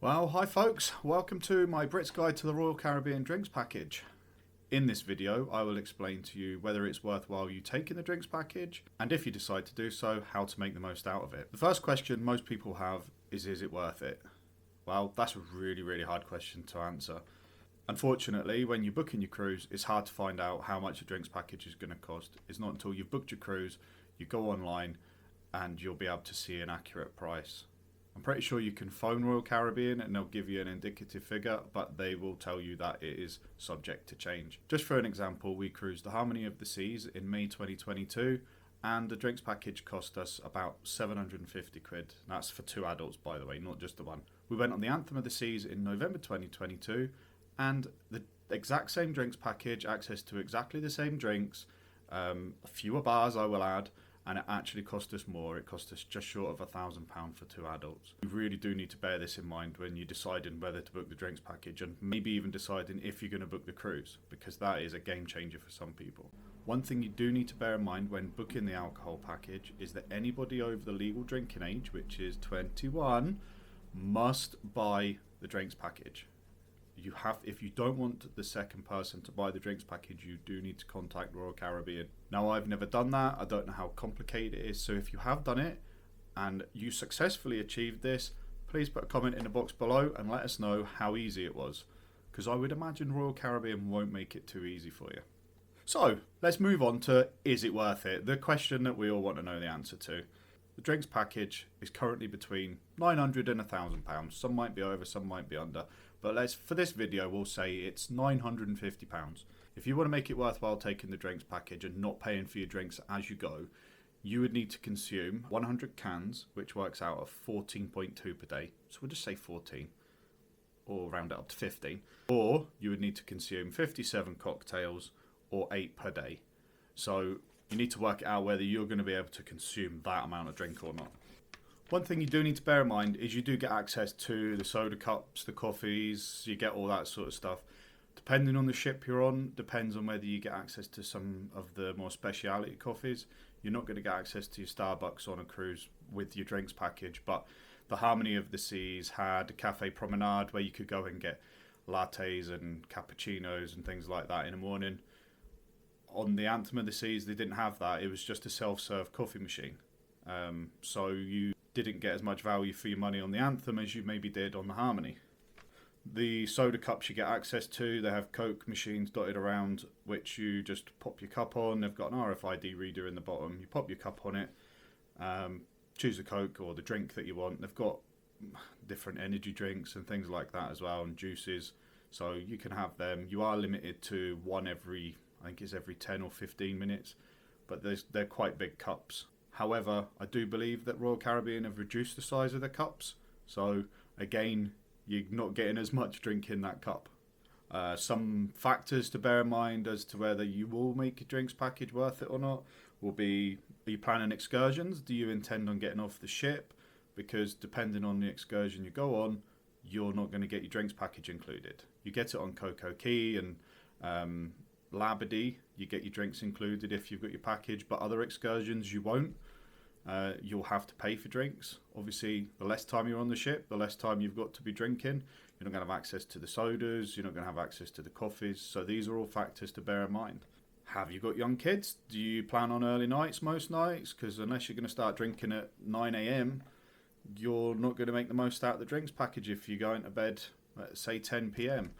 Well, hi folks, welcome to my Brit's Guide to the Royal Caribbean Drinks Package. In this video, I will explain to you whether it's worthwhile you taking the drinks package, and if you decide to do so, how to make the most out of it. The first question most people have is it worth it? Well, that's a really hard question to answer. Unfortunately, when you're booking your cruise, it's hard to find out how much a drinks package is going to cost. It's not until you've booked your cruise, you go online, and you'll be able to see an accurate price. I'm pretty sure you can phone Royal Caribbean and they'll give you an indicative figure, but they will tell you that it is subject to change. Just for an example, we cruised the Harmony of the Seas in May 2022 and the drinks package cost us about 750 quid. That's for 2 adults, by the way, not just the one. We went on the Anthem of the Seas in November 2022 and the exact same drinks package, access to exactly the same drinks, fewer bars I will add, and it actually cost us more. It cost us just short of £1,000 for 2 adults. You really do need to bear this in mind when you're deciding whether to book the drinks package and maybe even deciding if you're going to book the cruise, because that is a game changer for some people. One thing you do need to bear in mind when booking the alcohol package is that anybody over the legal drinking age, which is 21, must buy the drinks package. If you don't want the second person to buy the drinks package, you do need to contact Royal Caribbean. Now, I've never done that. I don't know how complicated it is. So if you have done it and you successfully achieved this, please put a comment in the box below and let us know how easy it was, because I would imagine Royal Caribbean won't make it too easy for you. So let's move on to, is it worth it? The question that we all want to know the answer to. The drinks package is currently between £900 and £1,000. Some might be over, some might be under. But for this video, we'll say it's £950. If you want to make it worthwhile taking the drinks package and not paying for your drinks as you go, you would need to consume 100 cans, which works out at 14.2 per day. So we'll just say 14, or round it up to 15. Or you would need to consume 57 cocktails, or 8 per day. So you need to work it out whether you're going to be able to consume that amount of drink or not. One thing you do need to bear in mind is you do get access to the soda cups, the coffees, you get all that sort of stuff. Depending on the ship you're on, depends on whether you get access to some of the more speciality coffees. You're not going to get access to your Starbucks on a cruise with your drinks package, but the Harmony of the Seas had a cafe promenade where you could go and get lattes and cappuccinos and things like that in the morning. On the Anthem of the Seas, they didn't have that. It was just a self-serve coffee machine. So you didn't get as much value for your money on the Anthem as you maybe did on the Harmony. The soda cups you get access to, they have Coke machines dotted around, which you just pop your cup on. They've got an RFID reader in the bottom. You pop your cup on it, choose the Coke or the drink that you want. They've got different energy drinks and things like that as well, and juices. So you can have them. You are limited to one every 10 or 15 minutes, but they're quite big cups. However, I do believe that Royal Caribbean have reduced the size of the cups. So again, you're not getting as much drink in that cup. Some factors to bear in mind as to whether you will make your drinks package worth it or not will be, are you planning excursions? Do you intend on getting off the ship? Because depending on the excursion you go on, you're not going to get your drinks package included. You get it on Coco Key and Labadee, you get your drinks included if you've got your package, but other excursions you won't. You'll have to pay for drinks. Obviously, the less time you're on the ship, the less time you've got to be drinking. You're not going to have access to the sodas, you're not going to have access to the coffees, so these are all factors to bear in mind. Have you got young kids? Do you plan on early nights most nights? Because unless you're going to start drinking at 9 a.m, you're not going to make the most out of the drinks package if you're going to bed at, say, 10 p.m.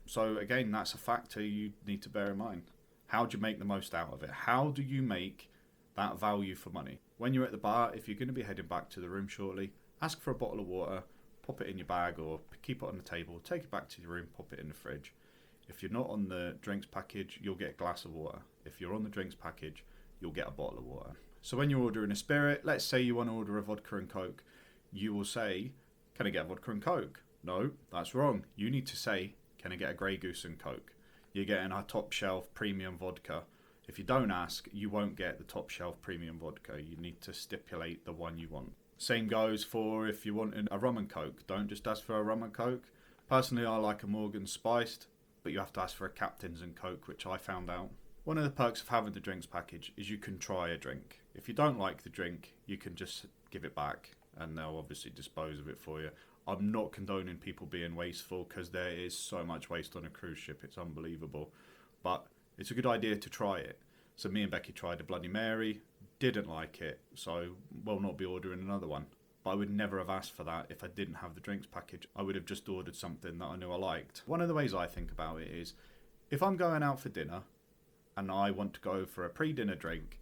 So again, that's a factor you need to bear in mind. How do you make the most out of it? How do you make that value for money? When you're at the bar, if you're going to be heading back to the room shortly, ask for a bottle of water, pop it in your bag or keep it on the table, take it back to your room, pop it in the fridge. If you're not on the drinks package, you'll get a glass of water. If you're on the drinks package, you'll get a bottle of water. So when you're ordering a spirit, let's say you want to order a vodka and Coke, you will say, can I get a vodka and Coke? No, that's wrong. You need to say, can I get a Grey Goose and Coke? You're getting our top shelf premium vodka. If you don't ask, you won't get the top shelf premium vodka. You need to stipulate the one you want. Same goes for if you want a rum and Coke. Don't just ask for a rum and Coke. Personally, I like a Morgan spiced, but you have to ask for a Captain's and Coke, which I found out. One of the perks of having the drinks package is you can try a drink. If you don't like the drink, you can just give it back and they'll obviously dispose of it for you. I'm not condoning people being wasteful, because there is so much waste on a cruise ship, it's unbelievable. But it's a good idea to try it. So me and Becky tried a Bloody Mary, didn't like it, so we'll not be ordering another one. But I would never have asked for that if I didn't have the drinks package. I would have just ordered something that I knew I liked. One of the ways I think about it is, if I'm going out for dinner and I want to go for a pre-dinner drink,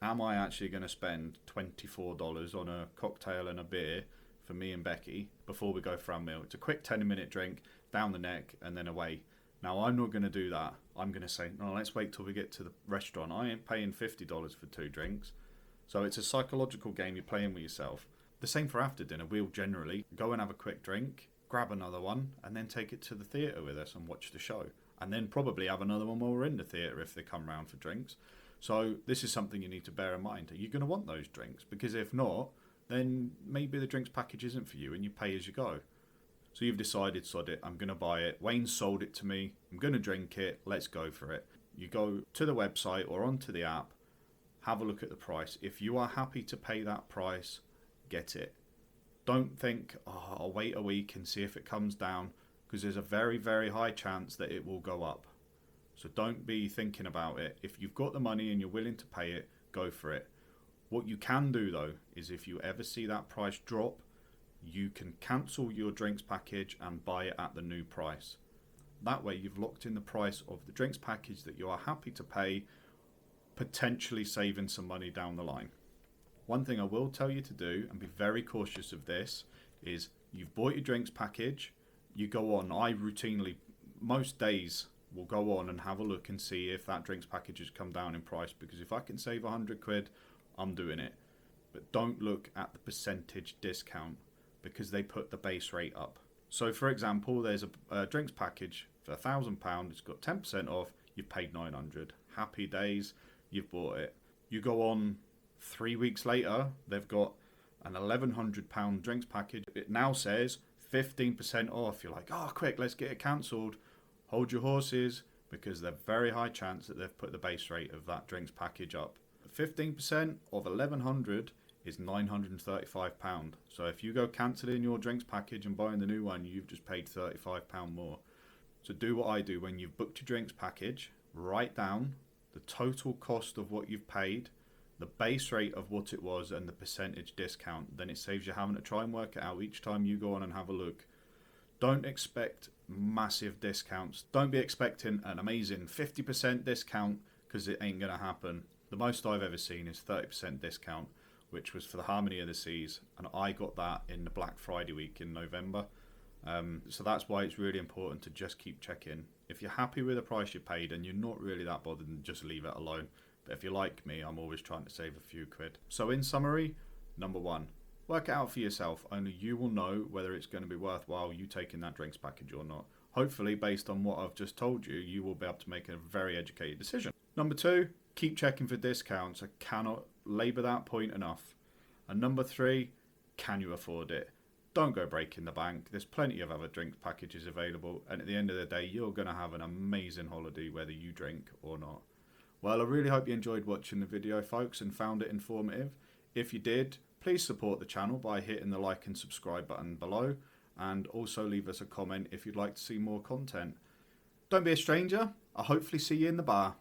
am I actually going to spend $24 on a cocktail and a beer for me and Becky before we go for our meal? It's a quick 10-minute drink, down the neck, and then away. Now, I'm not going to do that. I'm going to say, no, let's wait till we get to the restaurant. I ain't paying $50 for 2 drinks. So it's a psychological game you're playing with yourself. The same for after dinner. We'll generally go and have a quick drink, grab another one, and then take it to the theatre with us and watch the show. And then probably have another one while we're in the theatre if they come round for drinks. So this is something you need to bear in mind. Are you going to want those drinks? Because if not, then maybe the drinks package isn't for you and you pay as you go. So you've decided, sod it, I'm going to buy it. Wayne sold it to me. I'm going to drink it. Let's go for it. You go to the website or onto the app, have a look at the price. If you are happy to pay that price, get it. Don't think, oh, I'll wait a week and see if it comes down, because there's a very, very high chance that it will go up. So don't be thinking about it. If you've got the money and you're willing to pay it, go for it. What you can do though is, if you ever see that price drop, you can cancel your drinks package and buy it at the new price. That way you've locked in the price of the drinks package that you are happy to pay, potentially saving some money down the line. One thing I will tell you to do, and be very cautious of this, is you've bought your drinks package, you go on, I routinely, most days, will go on and have a look and see if that drinks package has come down in price, because if I can save 100 quid, I'm doing it. But don't look at the percentage discount, because they put the base rate up. So for example, there's a drinks package for £1,000, it's got 10% off, you've paid 900. Happy days, you've bought it. You go on 3 weeks later, they've got an £1,100 drinks package. It now says 15% off. You're like, oh, quick, let's get it cancelled. Hold your horses, because there's a very high chance that they've put the base rate of that drinks package up. 15% of 1,100 is £935. So if you go cancelling your drinks package and buying the new one, you've just paid £35 more. So do what I do when you've booked your drinks package. Write down the total cost of what you've paid, the base rate of what it was, and the percentage discount. Then it saves you having to try and work it out each time you go on and have a look. Don't expect massive discounts. Don't be expecting an amazing 50% discount, because it ain't going to happen. The most I've ever seen is 30% discount, which was for the Harmony of the Seas, and I got that in the Black Friday week in November. So that's why it's really important to just keep checking. If you're happy with the price you paid and you're not really that bothered, then just leave it alone. But if you're like me, I'm always trying to save a few quid. So in summary, number 1, work it out for yourself. Only you will know whether it's going to be worthwhile you taking that drinks package or not. Hopefully, based on what I've just told you, you will be able to make a very educated decision. Number 2, keep checking for discounts. I cannot labour that point enough. And number 3, can you afford it? Don't go breaking the bank. There's plenty of other drink packages available, and at the end of the day, you're going to have an amazing holiday whether you drink or not. Well, I really hope you enjoyed watching the video, folks, and found it informative. If you did, please support the channel by hitting the like and subscribe button below, and also leave us a comment if you'd like to see more content. Don't be a stranger. I'll hopefully see you in the bar.